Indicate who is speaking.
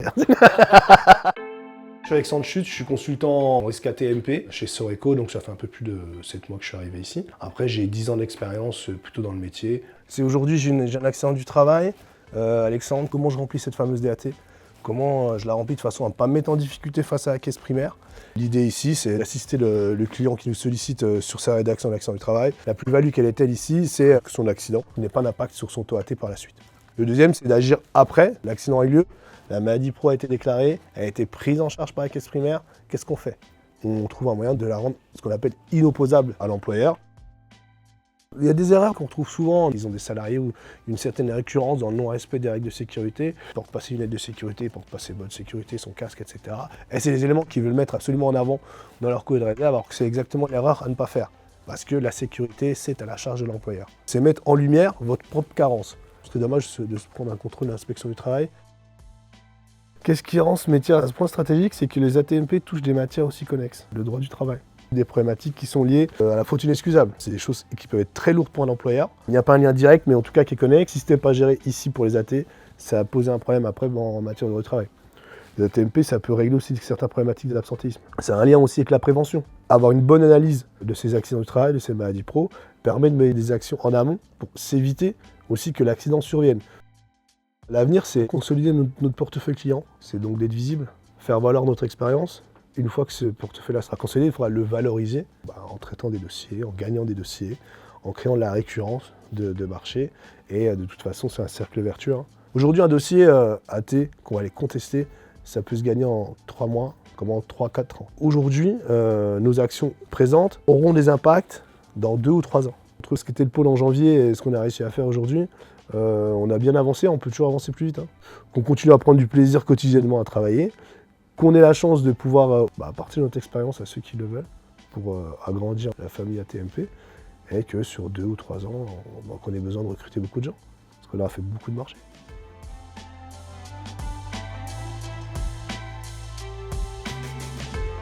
Speaker 1: Je suis Alexandre Chute, je suis consultant en risque ATMP chez Soreco, donc ça fait un peu plus de 7 mois que je suis arrivé ici. Après, j'ai 10 ans d'expérience plutôt dans le métier. C'est aujourd'hui, j'ai un accident du travail. Alexandre, comment je remplis cette fameuse DAT? Comment je la remplis de façon à ne pas me mettre en difficulté face à la caisse primaire? L'idée ici, c'est d'assister le client qui nous sollicite sur sa rédaction d'accident du travail. La plus-value qu'elle est-elle ici, c'est que son accident n'ait pas d'impact sur son taux AT par la suite. Le deuxième, c'est d'agir après l'accident a eu lieu. La maladie pro a été déclarée, elle a été prise en charge par la caisse primaire. Qu'est-ce qu'on fait? On trouve un moyen de la rendre ce qu'on appelle inopposable à l'employeur. Il y a des erreurs qu'on trouve souvent. Ils ont des salariés où une certaine récurrence dans le non-respect des règles de sécurité. Ils portent pas ses lunettes de sécurité, ils portent pas ses bottes de sécurité, son casque, etc. Et c'est des éléments qu'ils veulent mettre absolument en avant dans leur code de réserve, alors que c'est exactement l'erreur à ne pas faire. Parce que la sécurité, c'est à la charge de l'employeur. C'est mettre en lumière votre propre carence. C'est dommage de se prendre un contrôle d'inspection du travail. Qu'est-ce qui rend ce métier à ce point stratégique? C'est que les ATMP touchent des matières aussi connexes, le droit du travail. Des problématiques qui sont liées à la faute inexcusable. C'est des choses qui peuvent être très lourdes pour un employeur. Il n'y a pas un lien direct, mais en tout cas qui est connexe. Si ce n'était pas géré ici pour les AT, ça a posé un problème après en matière de droit du travail. Les ATMP, ça peut régler aussi certaines problématiques de l'absentéisme. C'est un lien aussi avec la prévention. Avoir une bonne analyse de ces accidents du travail, de ces maladies pro, permet de mener des actions en amont pour s'éviter aussi que l'accident survienne. L'avenir, c'est consolider notre portefeuille client, c'est donc d'être visible, faire valoir notre expérience. Une fois que ce portefeuille-là sera consolidé, il faudra le valoriser en traitant des dossiers, en gagnant des dossiers, en créant de la récurrence de marché. Et de toute façon, c'est un cercle vertueux. Aujourd'hui, un dossier AT qu'on va aller contester, ça peut se gagner en 3 mois, comme en 3-4 ans. Aujourd'hui, nos actions présentes auront des impacts dans 2 ou 3 ans. Entre ce qu'était le pôle en janvier et ce qu'on a réussi à faire aujourd'hui, on a bien avancé, on peut toujours avancer plus vite. Qu'on continue à prendre du plaisir quotidiennement à travailler, qu'on ait la chance de pouvoir partager notre expérience à ceux qui le veulent pour agrandir la famille ATMP et que sur 2 ou 3 ans, qu'on ait besoin de recruter beaucoup de gens, parce que là, on fait beaucoup de marché.